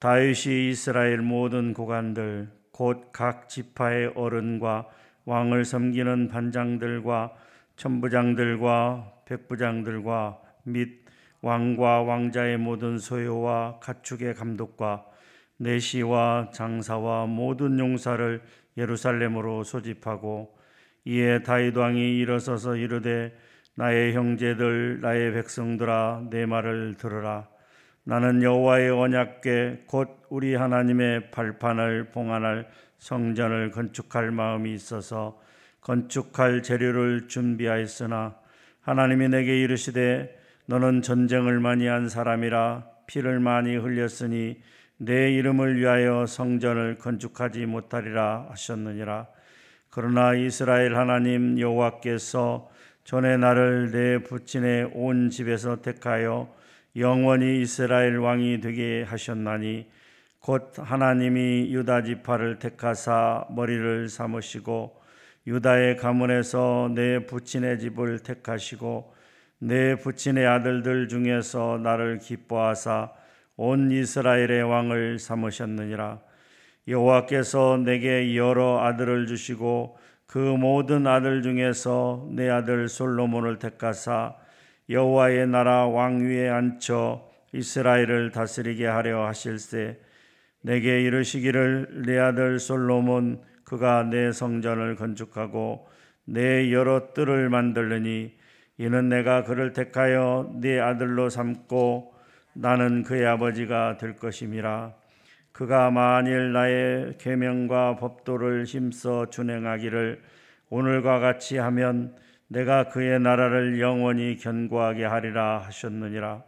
다윗이 이스라엘 모든 고관들 곧 각 지파의 어른과 왕을 섬기는 반장들과 천부장들과 백부장들과 및 왕과 왕자의 모든 소요와 가축의 감독과 내시와 장사와 모든 용사를 예루살렘으로 소집하고, 이에 다윗 왕이 일어서서 이르되 나의 형제들 나의 백성들아 내 말을 들으라. 나는 여호와의 언약궤 곧 우리 하나님의 발판을 봉안할 성전을 건축할 마음이 있어서 건축할 재료를 준비하였으나, 하나님이 내게 이르시되 너는 전쟁을 많이 한 사람이라 피를 많이 흘렸으니 내 이름을 위하여 성전을 건축하지 못하리라 하셨느니라. 그러나 이스라엘 하나님 여호와께서 전에 나를 내 부친의 온 집에서 택하여 영원히 이스라엘 왕이 되게 하셨나니, 곧 하나님이 유다 지파를 택하사 머리를 삼으시고 유다의 가문에서 내 부친의 집을 택하시고 내 부친의 아들들 중에서 나를 기뻐하사 온 이스라엘의 왕을 삼으셨느니라. 여호와께서 내게 여러 아들을 주시고 그 모든 아들 중에서 내 아들 솔로몬을 택하사 여호와의 나라 왕위에 앉혀 이스라엘을 다스리게 하려 하실세, 내게 이르시기를 내 아들 솔로몬 그가 내 성전을 건축하고 내 여러 뜰을 만들느니 이는 내가 그를 택하여 네 아들로 삼고 나는 그의 아버지가 될 것임이라. 그가 만일 나의 계명과 법도를 힘써 준행하기를 오늘과 같이 하면 내가 그의 나라를 영원히 견고하게 하리라 하셨느니라.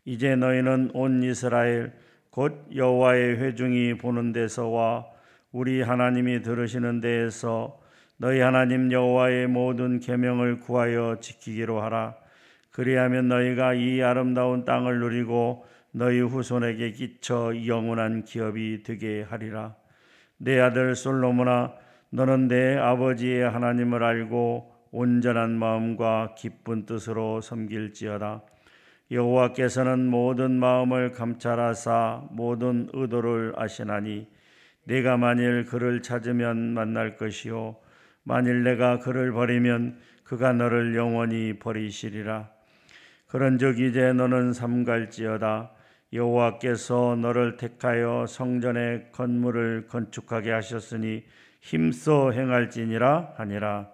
이제 너희는 온 이스라엘 곧 여호와의 회중이 보는 데서와 우리 하나님이 들으시는 데에서 너희 하나님 여호와의 모든 계명을 구하여 지키기로 하라. 그리하면 너희가 이 아름다운 땅을 누리고 너희 후손에게 끼쳐 영원한 기업이 되게 하리라. 내 아들 솔로몬아, 너는 내 아버지의 하나님을 알고 온전한 마음과 기쁜 뜻으로 섬길지어다. 여호와께서는 모든 마음을 감찰하사 모든 의도를 아시나니 네가 만일 그를 찾으면 만날 것이요 만일 내가 그를 버리면 그가 너를 영원히 버리시리라. 그런즉 이제 너는 삼갈지어다. 여호와께서 너를 택하여 성전의 건물을 건축하게 하셨으니 힘써 행할지니라 하니라.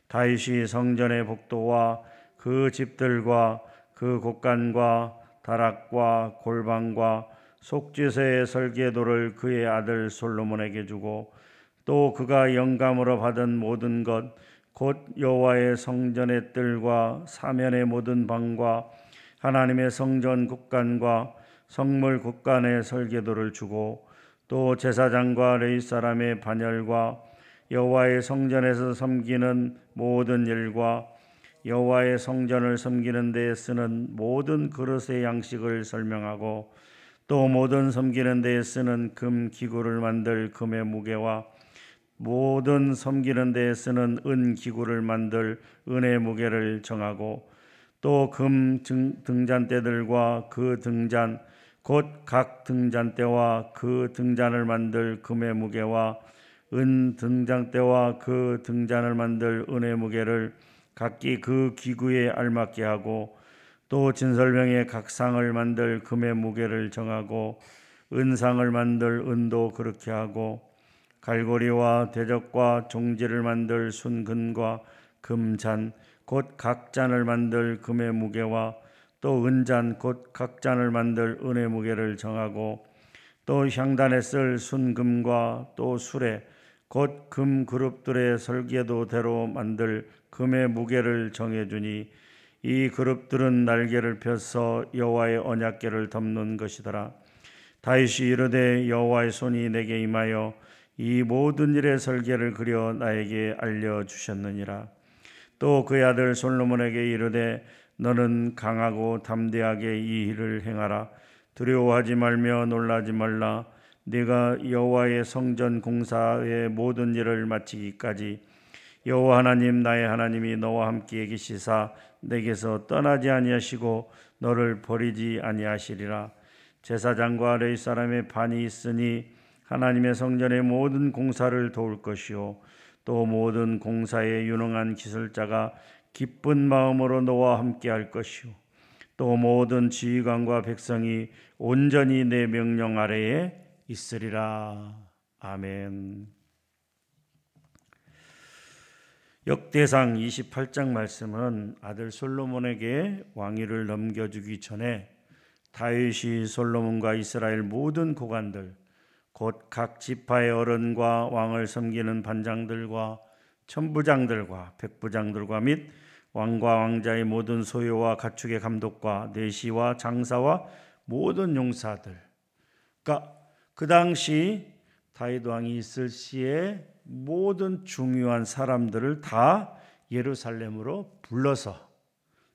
다윗이 성전의 복도와 그 집들과 그 곳간과 다락과 골방과 속죄소의 설계도를 그의 아들 솔로몬에게 주고, 또 그가 영감으로 받은 모든 것 곧 여호와의 성전의 뜰과 사면의 모든 방과 하나님의 성전 곳간과 성물 곳간의 설계도를 주고, 또 제사장과 레위 사람의 반열과 여호와의 성전에서 섬기는 모든 일과 여호와의 성전을 섬기는 데에 쓰는 모든 그릇의 양식을 설명하고, 또 모든 섬기는 데에 쓰는 금 기구를 만들 금의 무게와 모든 섬기는 데에 쓰는 은 기구를 만들 은의 무게를 정하고, 또 금 등잔대들과 그 등잔 곧 각 등잔대와 그 등잔을 만들 금의 무게와 은 등잔대와 그 등잔을 만들 은의 무게를 각기 그 기구에 알맞게 하고, 또 진설병의 각 상을 만들 금의 무게를 정하고 은상을 만들 은도 그렇게 하고, 갈고리와 대적과 종지를 만들 순근과 금잔 곧 각 잔을 만들 금의 무게와 또 은잔 곧 각 잔을 만들 은의 무게를 정하고, 또 향단에 쓸 순금과 또 수레 곧 금 그룹들의 설계도대로 만들 금의 무게를 정해주니, 이 그룹들은 날개를 펴서 여호와의 언약궤를 덮는 것이더라. 다윗이 이르되 여호와의 손이 내게 임하여 이 모든 일의 설계를 그려 나에게 알려주셨느니라. 또 그의 아들 솔로몬에게 이르되 너는 강하고 담대하게 이 일을 행하라. 두려워하지 말며 놀라지 말라. 네가 여호와의 성전 공사의 모든 일을 마치기까지 여호와 하나님 나의 하나님이 너와 함께 계시사 내게서 떠나지 아니하시고 너를 버리지 아니하시리라. 제사장과 레위 사람의 반이 있으니 하나님의 성전의 모든 공사를 도울 것이요 또 모든 공사에 유능한 기술자가 기쁜 마음으로 너와 함께할 것이요 또 모든 지휘관과 백성이 온전히 내 명령 아래에 있으리라. 아멘. 역대상 28장 말씀은 아들 솔로몬에게 왕위를 넘겨주기 전에 다윗이 솔로몬과 이스라엘 모든 고관들 곧 각 지파의 어른과 왕을 섬기는 반장들과 천부장들과 백부장들과 및 왕과 왕자의 모든 소유와 가축의 감독과 내시와 장사와 모든 용사들, 그러니까 그 당시 다윗 왕이 있을 시에 모든 중요한 사람들을 다 예루살렘으로 불러서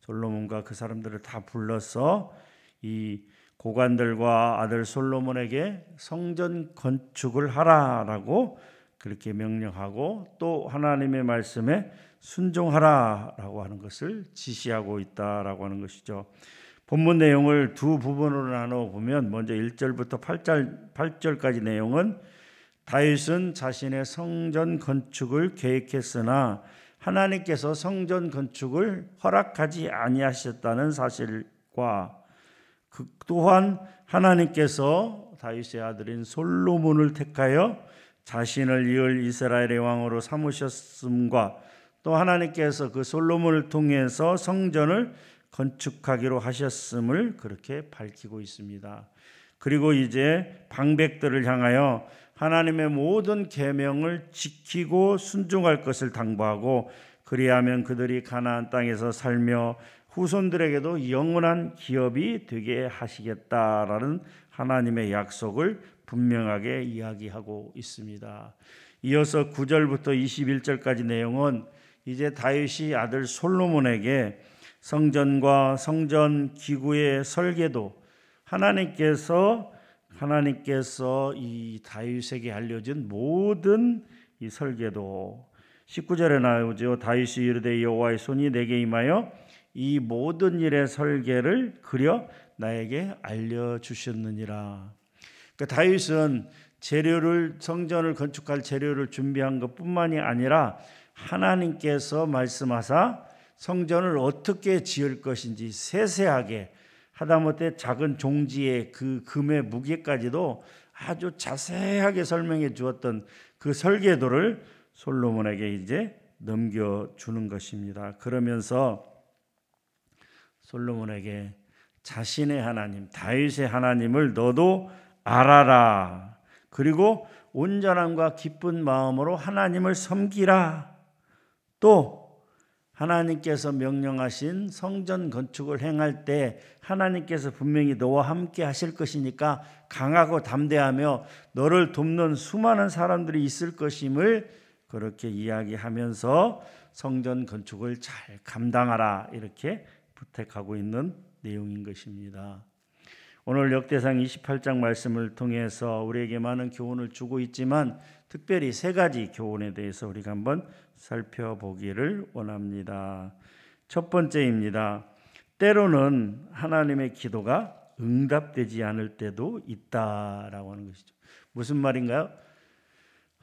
솔로몬과 그 사람들을 다 불러서 이 고관들과 아들 솔로몬에게 성전 건축을 하라라고 그렇게 명령하고 또 하나님의 말씀에 순종하라라고 하는 것을 지시하고 있다라고 하는 것이죠. 본문 내용을 두 부분으로 나눠 보면 먼저 1절부터 8절까지 내용은 다윗은 자신의 성전 건축을 계획했으나 하나님께서 성전 건축을 허락하지 아니하셨다는 사실과 또한 하나님께서 다윗의 아들인 솔로몬을 택하여 자신을 이을 이스라엘의 왕으로 삼으셨음과 또 하나님께서 그 솔로몬을 통해서 성전을 건축하기로 하셨음을 그렇게 밝히고 있습니다. 그리고 이제 방백들을 향하여 하나님의 모든 계명을 지키고 순종할 것을 당부하고 그리하면 그들이 가나안 땅에서 살며 후손들에게도 영원한 기업이 되게 하시겠다라는 하나님의 약속을 분명하게 이야기하고 있습니다. 이어서 9절부터 21절까지 내용은 이제 다윗이 아들 솔로몬에게 성전과 성전 기구의 설계도 하나님께서 이 다윗에게 알려준 모든 이 설계도 19절에 나오죠. 다윗이 이르되 여호와의 손이 내게 임하여 이 모든 일의 설계를 그려 나에게 알려주셨느니라. 그러니까 다윗은 성전을 건축할 재료를 준비한 것뿐만이 아니라 하나님께서 말씀하사 성전을 어떻게 지을 것인지 세세하게 하다못해 작은 종지의 그 금의 무게까지도 아주 자세하게 설명해 주었던 그 설계도를 솔로몬에게 이제 넘겨주는 것입니다. 그러면서 솔로몬에게 자신의 하나님, 다윗의 하나님을 너도 알아라. 그리고 온전함과 기쁜 마음으로 하나님을 섬기라. 또 하나님께서 명령하신 성전 건축을 행할 때 하나님께서 분명히 너와 함께 하실 것이니까 강하고 담대하며 너를 돕는 수많은 사람들이 있을 것임을 그렇게 이야기하면서 성전 건축을 잘 감당하라 이렇게 부탁하고 있는 내용인 것입니다. 오늘 역대상 28장 말씀을 통해서 우리에게 많은 교훈을 주고 있지만 특별히 세 가지 교훈에 대해서 우리가 한번 살펴보기를 원합니다. 첫 번째입니다. 때로는 하나님의 기도가 응답되지 않을 때도 있다라고 하는 것이죠. 무슨 말인가요?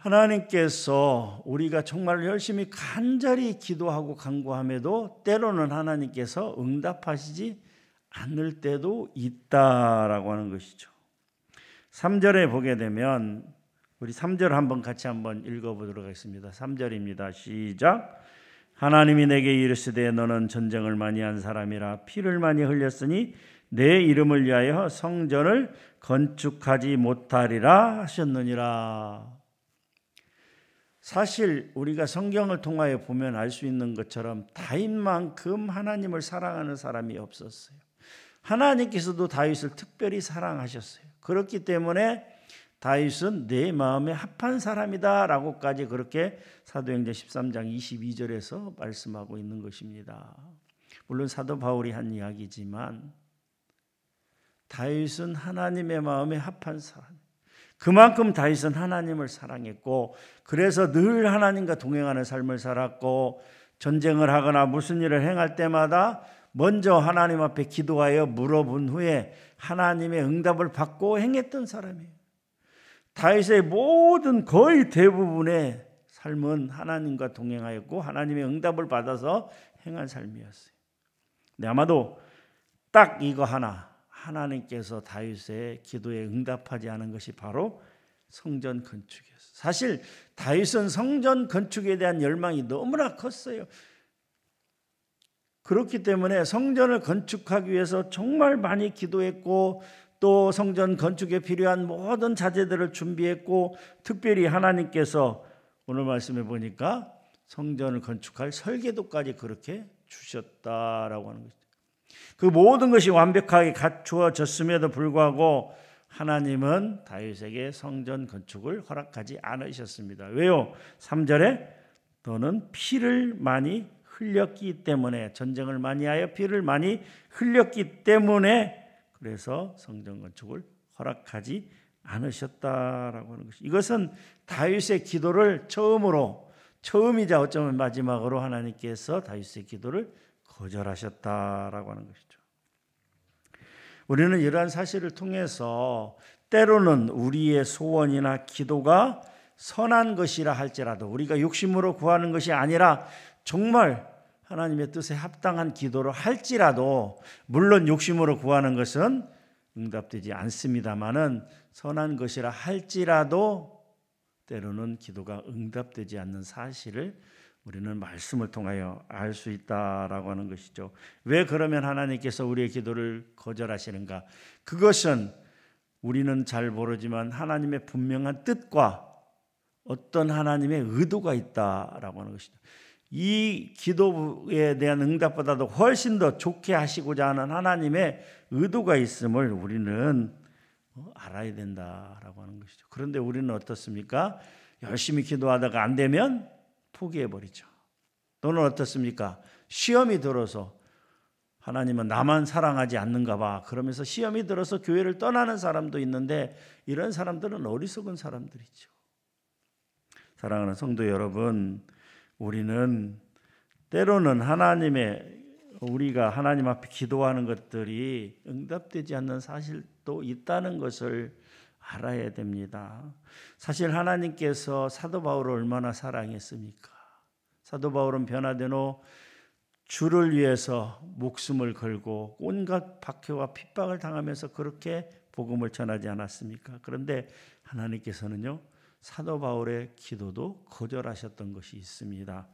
하나님께서 우리가 정말 열심히 간절히 기도하고 간구함에도 때로는 하나님께서 응답하시지 않을 때도 있다라고 하는 것이죠. 3절에 보게 되면 우리 3절 같이 한번 읽어보도록 하겠습니다. 3절입니다. 시작. 하나님이 내게 이르시되 너는 전쟁을 많이 한 사람이라 피를 많이 흘렸으니 내 이름을 위하여 성전을 건축하지 못하리라 하셨느니라. 사실 우리가 성경을 통하여 보면 알 수 있는 것처럼 다윗만큼 하나님을 사랑하는 사람이 없었어요. 하나님께서도 다윗을 특별히 사랑하셨어요. 그렇기 때문에 다윗은 내 마음에 합한 사람이다 라고까지 그렇게 사도행전 13장 22절에서 말씀하고 있는 것입니다. 물론 사도 바울이 한 이야기지만 다윗은 하나님의 마음에 합한 사람, 그만큼 다윗은 하나님을 사랑했고 그래서 늘 하나님과 동행하는 삶을 살았고 전쟁을 하거나 무슨 일을 행할 때마다 먼저 하나님 앞에 기도하여 물어본 후에 하나님의 응답을 받고 행했던 사람이에요. 다윗의 모든 거의 대부분의 삶은 하나님과 동행하였고 하나님의 응답을 받아서 행한 삶이었어요. 근데 아마도 딱 이거 하나님께서 다윗의 기도에 응답하지 않은 것이 바로 성전 건축이었어요. 사실 다윗은 성전 건축에 대한 열망이 너무나 컸어요. 그렇기 때문에 성전을 건축하기 위해서 정말 많이 기도했고 또 성전 건축에 필요한 모든 자재들을 준비했고 특별히 하나님께서 오늘 말씀해 보니까 성전을 건축할 설계도까지 그렇게 주셨다라고 하는 것이죠. 그 모든 것이 완벽하게 갖추어졌음에도 불구하고 하나님은 다윗에게 성전 건축을 허락하지 않으셨습니다. 왜요? 3절에 너는 피를 많이 흘렸기 때문에, 전쟁을 많이 하여 피를 많이 흘렸기 때문에 그래서 성전 건축을 허락하지 않으셨다라고 하는 것이, 이것은 다윗의 기도를 처음이자 어쩌면 마지막으로 하나님께서 다윗의 기도를 거절하셨다라고 하는 것이죠. 우리는 이러한 사실을 통해서 때로는 우리의 소원이나 기도가 선한 것이라 할지라도, 우리가 욕심으로 구하는 것이 아니라 정말 하나님의 뜻에 합당한 기도를 할지라도, 물론 욕심으로 구하는 것은 응답되지 않습니다마는 선한 것이라 할지라도 때로는 기도가 응답되지 않는 사실을 우리는 말씀을 통하여 알 수 있다라고 하는 것이죠. 왜 그러면 하나님께서 우리의 기도를 거절하시는가? 그것은 우리는 잘 모르지만 하나님의 분명한 뜻과 어떤 하나님의 의도가 있다라고 하는 것이죠. 이 기도에 대한 응답보다도 훨씬 더 좋게 하시고자 하는 하나님의 의도가 있음을 우리는 알아야 된다라고 하는 것이죠. 그런데 우리는 어떻습니까? 열심히 기도하다가 안 되면 포기해버리죠. 또는 어떻습니까? 시험이 들어서 하나님은 나만 사랑하지 않는가 봐, 그러면서 시험이 들어서 교회를 떠나는 사람도 있는데, 이런 사람들은 어리석은 사람들이죠. 사랑하는 성도 여러분, 우리는 때로는 우리가 하나님 앞에 기도하는 것들이 응답되지 않는 사실도 있다는 것을 알아야 됩니다. 사실 하나님께서 사도 바울을 얼마나 사랑했습니까? 사도 바울은 변화되노 주를 위해서 목숨을 걸고 온갖 박해와 핍박을 당하면서 그렇게 복음을 전하지 않았습니까? 그런데 하나님께서는요, 사도 바울의 기도도 거절하셨던 것이 있습니다.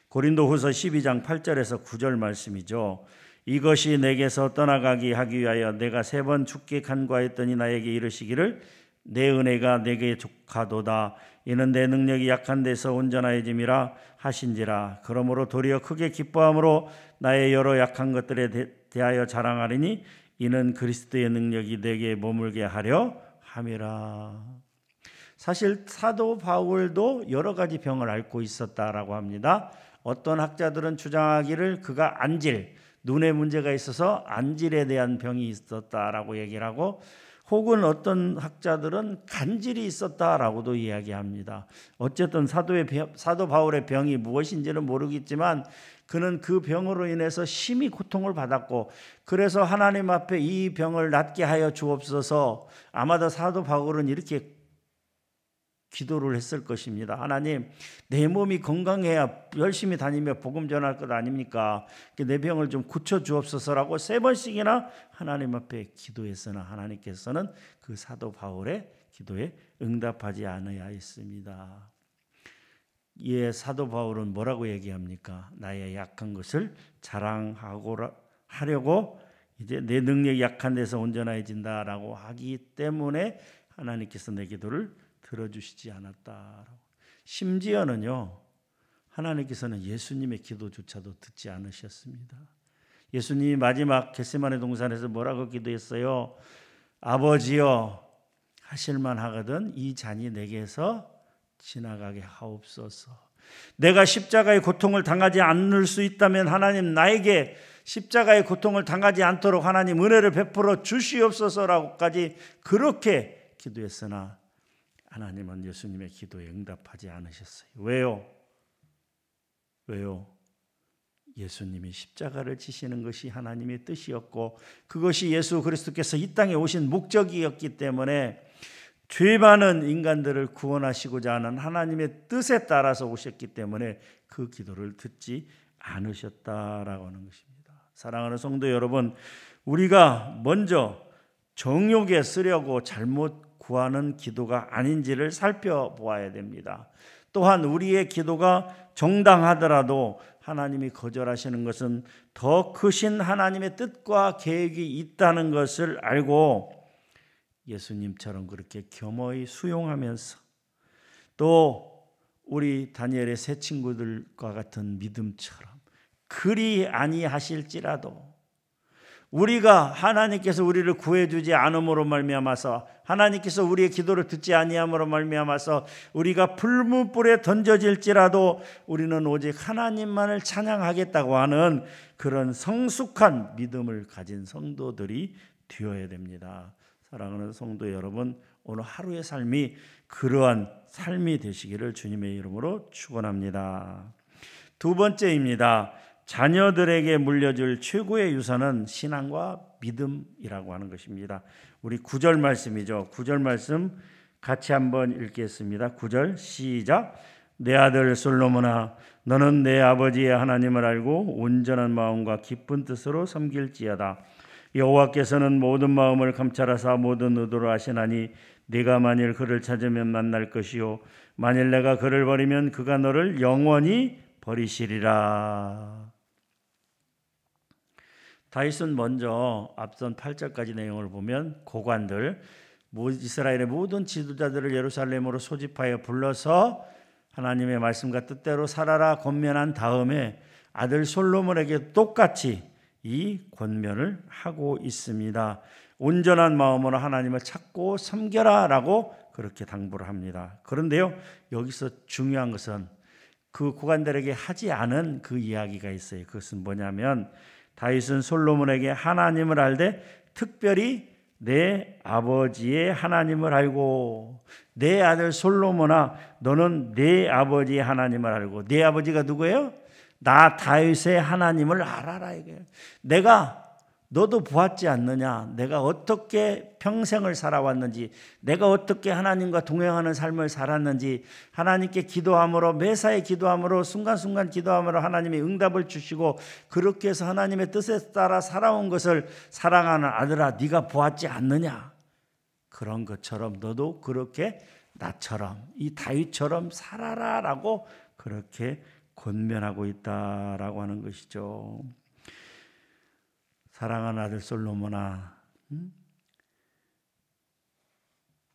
고린도후서 12장 8절에서 9절 말씀이죠. 이것이 내게서 떠나가게 하기 위하여 내가 3번 죽게 간구하였더니 나에게 이르시기를 내 은혜가 내게 족하도다. 이는 내 능력이 약한 데서 온전하여짐이라 하신지라. 그러므로 도리어 크게 기뻐함으로 나의 여러 약한 것들에 대하여 자랑하리니 이는 그리스도의 능력이 내게 머물게 하려 함이라. 사실 사도 바울도 여러 가지 병을 앓고 있었다라고 합니다. 어떤 학자들은 주장하기를 그가 눈에 문제가 있어서 안질에 대한 병이 있었다라고 얘기를 하고, 혹은 어떤 학자들은 간질이 있었다라고도 이야기합니다. 어쨌든 사도 바울의 병이 무엇인지는 모르겠지만 그는 그 병으로 인해서 심히 고통을 받았고, 그래서 하나님 앞에 이 병을 낫게 하여 주옵소서, 아마도 사도 바울은 이렇게 기도를 했을 것입니다. 하나님, 내 몸이 건강해야 열심히 다니며 복음 전할 것 아닙니까? 내 병을 좀 고쳐주옵소서라고 3번씩이나 하나님 앞에 기도했으나 하나님께서는 그 사도 바울의 기도에 응답하지 않아야 했습니다. 이에 사도 바울은 뭐라고 얘기합니까? 나의 약한 것을 자랑하려고 이제 내 능력이 약한 데서 온전해진다라고 하기 때문에 하나님께서 내 기도를 들어주시지 않았다라고. 심지어는요, 하나님께서는 예수님의 기도조차도 듣지 않으셨습니다. 예수님이 마지막 겟세마네 동산에서 뭐라고 기도했어요? 아버지여, 하실만 하거든 이 잔이 내게서 지나가게 하옵소서. 내가 십자가의 고통을 당하지 않을 수 있다면 하나님, 나에게 십자가의 고통을 당하지 않도록 하나님 은혜를 베풀어 주시옵소서라고까지 그렇게 기도했으나 하나님은 예수님의 기도에 응답하지 않으셨어요. 왜요? 예수님이 십자가를 지시는 것이 하나님의 뜻이었고 그것이 예수 그리스도께서 이 땅에 오신 목적이었기 때문에 죄 많은 인간들을 구원하시고자 하는 하나님의 뜻에 따라서 오셨기 때문에 그 기도를 듣지 않으셨다라고 하는 것입니다. 사랑하는 성도 여러분, 우리가 먼저 정욕에 쓰려고 잘못 구하는 기도가 아닌지를 살펴보아야 됩니다. 또한 우리의 기도가 정당하더라도 하나님이 거절하시는 것은 더 크신 하나님의 뜻과 계획이 있다는 것을 알고 예수님처럼 그렇게 겸허히 수용하면서 또 우리 다니엘의 세 친구들과 같은 믿음처럼 그리 아니하실지라도 우리가 하나님께서 우리를 구해주지 않음으로 말미암아서 하나님께서 우리의 기도를 듣지 아니함으로 말미암아서 우리가 불문불에 던져질지라도 우리는 오직 하나님만을 찬양하겠다고 하는 그런 성숙한 믿음을 가진 성도들이 되어야 됩니다. 사랑하는 성도 여러분, 오늘 하루의 삶이 그러한 삶이 되시기를 주님의 이름으로 축원합니다. 두 번째입니다. 자녀들에게 물려줄 최고의 유산은 신앙과 믿음이라고 하는 것입니다. 우리 9절 말씀이죠. 9절 말씀 같이 한번 읽겠습니다. 9절 시작. 내 아들 솔로몬아, 너는 내 아버지의 하나님을 알고 온전한 마음과 기쁜 뜻으로 섬길지어다. 여호와께서는 모든 마음을 감찰하사 모든 의도를 아시나니 네가 만일 그를 찾으면 만날 것이요 만일 내가 그를 버리면 그가 너를 영원히 버리시리라. 다윗은 먼저 앞선 8절까지 내용을 보면 고관들 이스라엘의 모든 지도자들을 예루살렘으로 소집하여 불러서 하나님의 말씀과 뜻대로 살아라 권면한 다음에 아들 솔로몬에게 똑같이 이 권면을 하고 있습니다. 온전한 마음으로 하나님을 찾고 섬겨라 라고 그렇게 당부를 합니다. 그런데요, 여기서 중요한 것은 그 고관들에게 하지 않은 그 이야기가 있어요. 그것은 뭐냐면 다윗은 솔로몬에게 하나님을 알되 특별히 내 아버지의 하나님을 알고 내 아들 솔로몬아 너는 내 아버지의 하나님을 알고 내 아버지가 누구예요? 나 다윗의 하나님을 알아라 이거예요. 내가 너도 보았지 않느냐? 내가 어떻게 평생을 살아왔는지, 내가 어떻게 하나님과 동행하는 삶을 살았는지, 하나님께 기도함으로 매사에 기도함으로 순간순간 기도함으로 하나님이 응답을 주시고 그렇게 해서 하나님의 뜻에 따라 살아온 것을 사랑하는 아들아 네가 보았지 않느냐? 그런 것처럼 너도 그렇게 나처럼 이 다윗처럼 살아라라고 그렇게 권면하고 있다라고 하는 것이죠. 사랑하는 아들 솔로몬아,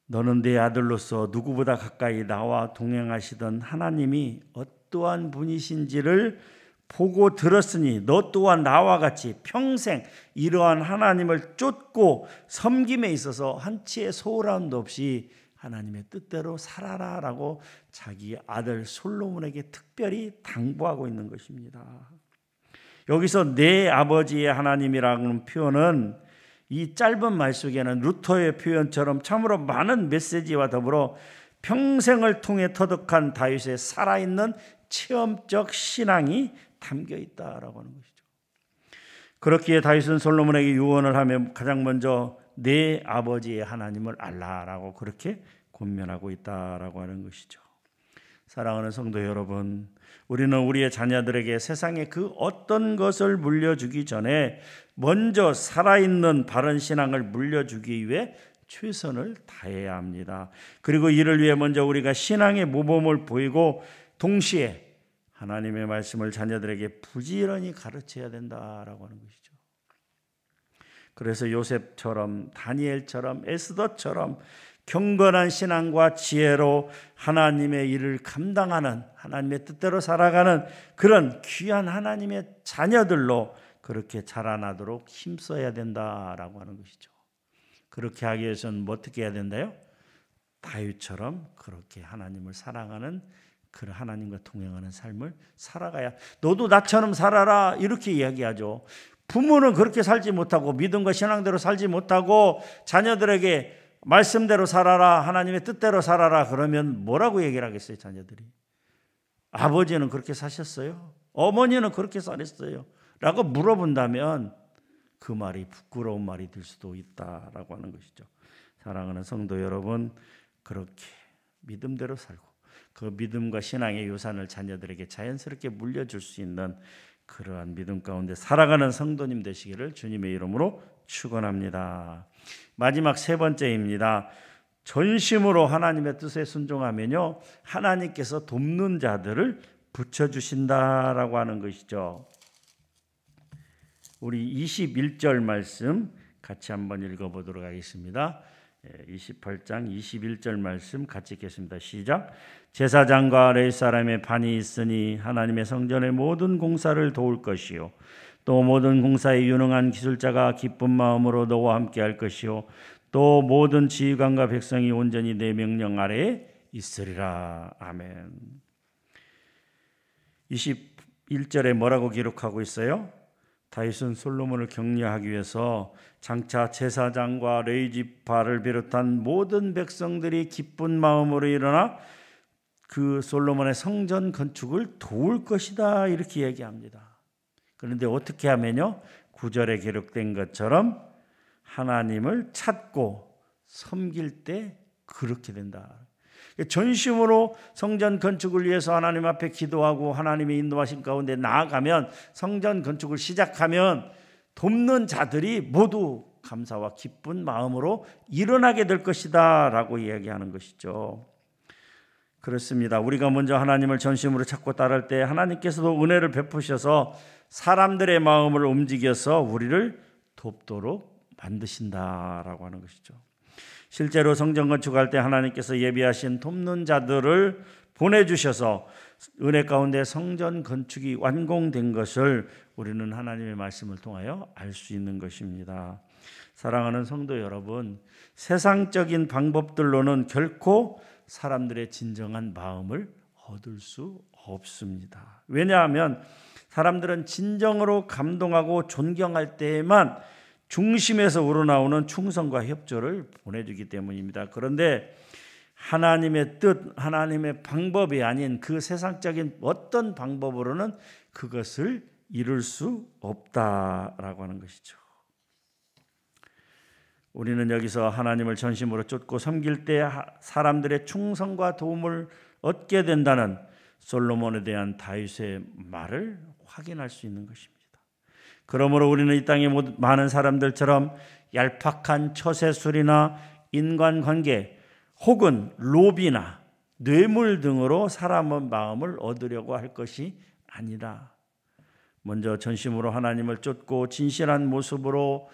너는 내 아들로서 누구보다 가까이 나와 동행하시던 하나님이 어떠한 분이신지를 보고 들었으니 너 또한 나와 같이 평생 이러한 하나님을 쫓고 섬김에 있어서 한치의 소홀함도 없이 하나님의 뜻대로 살아라라고 자기 아들 솔로몬에게 특별히 당부하고 있는 것입니다. 여기서 내 아버지의 하나님이라는 표현은 이 짧은 말 속에는 루터의 표현처럼 참으로 많은 메시지와 더불어 평생을 통해 터득한 다윗의 살아있는 체험적 신앙이 담겨 있다라고 하는 것이죠. 그렇기에 다윗은 솔로몬에게 유언을 하며 가장 먼저 내 아버지의 하나님을 알라라고 그렇게 권면하고 있다라고 하는 것이죠. 사랑하는 성도 여러분, 우리는 우리의 자녀들에게 세상의 그 어떤 것을 물려주기 전에 먼저 살아있는 바른 신앙을 물려주기 위해 최선을 다해야 합니다. 그리고 이를 위해 먼저 우리가 신앙의 모범을 보이고 동시에 하나님의 말씀을 자녀들에게 부지런히 가르쳐야 된다라고 하는 것이죠. 그래서 요셉처럼 다니엘처럼 에스더처럼 경건한 신앙과 지혜로 하나님의 일을 감당하는 하나님의 뜻대로 살아가는 그런 귀한 하나님의 자녀들로 그렇게 자라나도록 힘써야 된다라고 하는 것이죠. 그렇게 하기 위해서는 어떻게 해야 된다요? 다윗처럼 그렇게 하나님을 사랑하는 그 하나님과 동행하는 삶을 살아가야 너도 나처럼 살아라 이렇게 이야기하죠. 부모는 그렇게 살지 못하고 믿음과 신앙대로 살지 못하고 자녀들에게 말씀대로 살아라 하나님의 뜻대로 살아라 그러면 뭐라고 얘기를 하겠어요? 자녀들이 아버지는 그렇게 사셨어요? 어머니는 그렇게 살았어요 라고 물어본다면 그 말이 부끄러운 말이 될 수도 있다라고 하는 것이죠. 사랑하는 성도 여러분, 그렇게 믿음대로 살고 그 믿음과 신앙의 유산을 자녀들에게 자연스럽게 물려줄 수 있는 그러한 믿음 가운데 살아가는 성도님 되시기를 주님의 이름으로 축원합니다. 마지막 세 번째입니다. 전심으로 하나님의 뜻에 순종하면요, 하나님께서 돕는 자들을 붙여주신다라고 하는 것이죠. 우리 21절 말씀 같이 한번 읽어보도록 하겠습니다. 28장 21절 말씀 같이 읽겠습니다. 시작. 제사장과 레위 사람의 반이 있으니 하나님의 성전의 모든 공사를 도울 것이요 또 모든 공사에 유능한 기술자가 기쁜 마음으로 너와 함께 할 것이요 또 모든 지휘관과 백성이 온전히 내 명령 아래에 있으리라. 아멘. 21절에 뭐라고 기록하고 있어요? 다윗은 솔로몬을 격려하기 위해서 장차 제사장과 레위 지파를 비롯한 모든 백성들이 기쁜 마음으로 일어나 그 솔로몬의 성전 건축을 도울 것이다 이렇게 얘기합니다. 그런데 어떻게 하면요? 9절에 기록된 것처럼 하나님을 찾고 섬길 때 그렇게 된다. 전심으로 성전 건축을 위해서 하나님 앞에 기도하고 하나님의 인도하신 가운데 나아가면 성전 건축을 시작하면 돕는 자들이 모두 감사와 기쁜 마음으로 일어나게 될 것이다 라고 이야기하는 것이죠. 그렇습니다. 우리가 먼저 하나님을 전심으로 찾고 따를 때 하나님께서도 은혜를 베푸셔서 사람들의 마음을 움직여서 우리를 돕도록 만드신다라고 하는 것이죠. 실제로 성전 건축할 때 하나님께서 예비하신 돕는 자들을 보내주셔서 은혜 가운데 성전 건축이 완공된 것을 우리는 하나님의 말씀을 통하여 알 수 있는 것입니다. 사랑하는 성도 여러분, 세상적인 방법들로는 결코 사람들의 진정한 마음을 얻을 수 없습니다. 왜냐하면 사람들은 진정으로 감동하고 존경할 때에만 중심에서 우러나오는 충성과 협조를 보내주기 때문입니다. 그런데 하나님의 뜻, 하나님의 방법이 아닌 그 세상적인 어떤 방법으로는 그것을 이룰 수 없다라고 하는 것이죠. 우리는 여기서 하나님을 전심으로 쫓고 섬길 때 사람들의 충성과 도움을 얻게 된다는 솔로몬에 대한 다윗의 말을 확인할 수 있는 것입니다. 그러므로 우리는 이 땅의 많은 사람들처럼 얄팍한 처세술이나 인간관계 혹은 로비나 뇌물 등으로 사람의 마음을 얻으려고 할 것이 아니라 먼저 전심으로 하나님을 쫓고 진실한 모습으로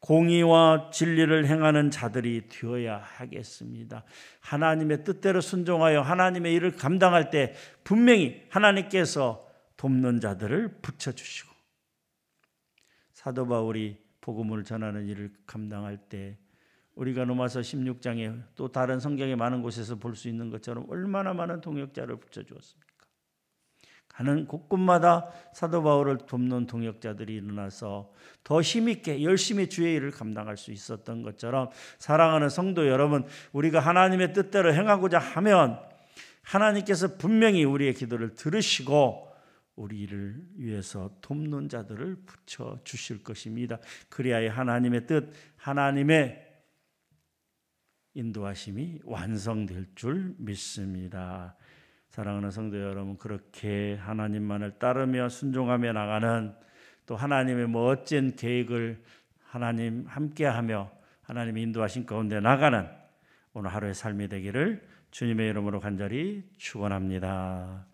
공의와 진리를 행하는 자들이 되어야 하겠습니다. 하나님의 뜻대로 순종하여 하나님의 일을 감당할 때 분명히 하나님께서 돕는 자들을 붙여주시고 사도 바울이 복음을 전하는 일을 감당할 때 우리가 로마서 16장에 또 다른 성경의 많은 곳에서 볼 수 있는 것처럼 얼마나 많은 동역자를 붙여주었습니까? 가는 곳곳마다 사도 바울을 돕는 동역자들이 일어나서 더 힘있게 열심히 주의 일을 감당할 수 있었던 것처럼 사랑하는 성도 여러분, 우리가 하나님의 뜻대로 행하고자 하면 하나님께서 분명히 우리의 기도를 들으시고 우리를 위해서 돕는 자들을 붙여주실 것입니다. 그리하여 하나님의 뜻, 하나님의 인도하심이 완성될 줄 믿습니다. 사랑하는 성도 여러분, 그렇게 하나님만을 따르며 순종하며 나가는 또 하나님의 멋진 계획을 하나님 함께하며 하나님의 인도하신 가운데 나가는 오늘 하루의 삶이 되기를 주님의 이름으로 간절히 축원합니다.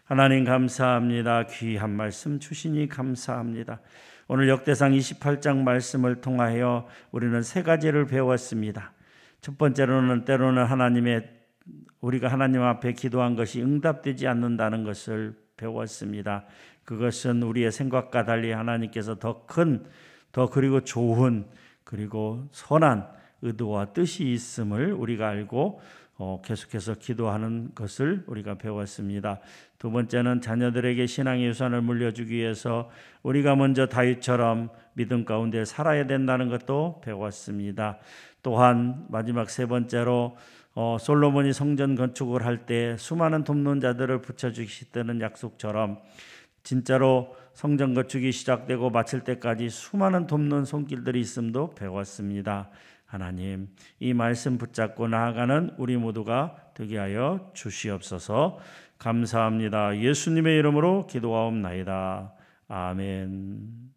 하나님 감사합니다. 귀한 말씀 주시니 감사합니다. 오늘 역대상 28장 말씀을 통하여 우리는 세 가지를 배웠습니다. 첫 번째로는 때로는 우리가 하나님 앞에 기도한 것이 응답되지 않는다는 것을 배웠습니다. 그것은 우리의 생각과 달리 하나님께서 더 큰, 더 그리고 좋은, 그리고 선한 의도와 뜻이 있음을 우리가 알고 계속해서 기도하는 것을 우리가 배웠습니다. 두 번째는 자녀들에게 신앙의 유산을 물려주기 위해서 우리가 먼저 다윗처럼 믿음 가운데 살아야 된다는 것도 배웠습니다. 또한 마지막 세 번째로 솔로몬이 성전 건축을 할 때 수많은 돕는 자들을 붙여주시다는 약속처럼 진짜로 성전 건축이 시작되고 마칠 때까지 수많은 돕는 손길들이 있음도 배웠습니다. 하나님, 이 말씀 붙잡고 나아가는 우리 모두가 되게 하여 주시옵소서. 감사합니다. 예수님의 이름으로 기도하옵나이다. 아멘.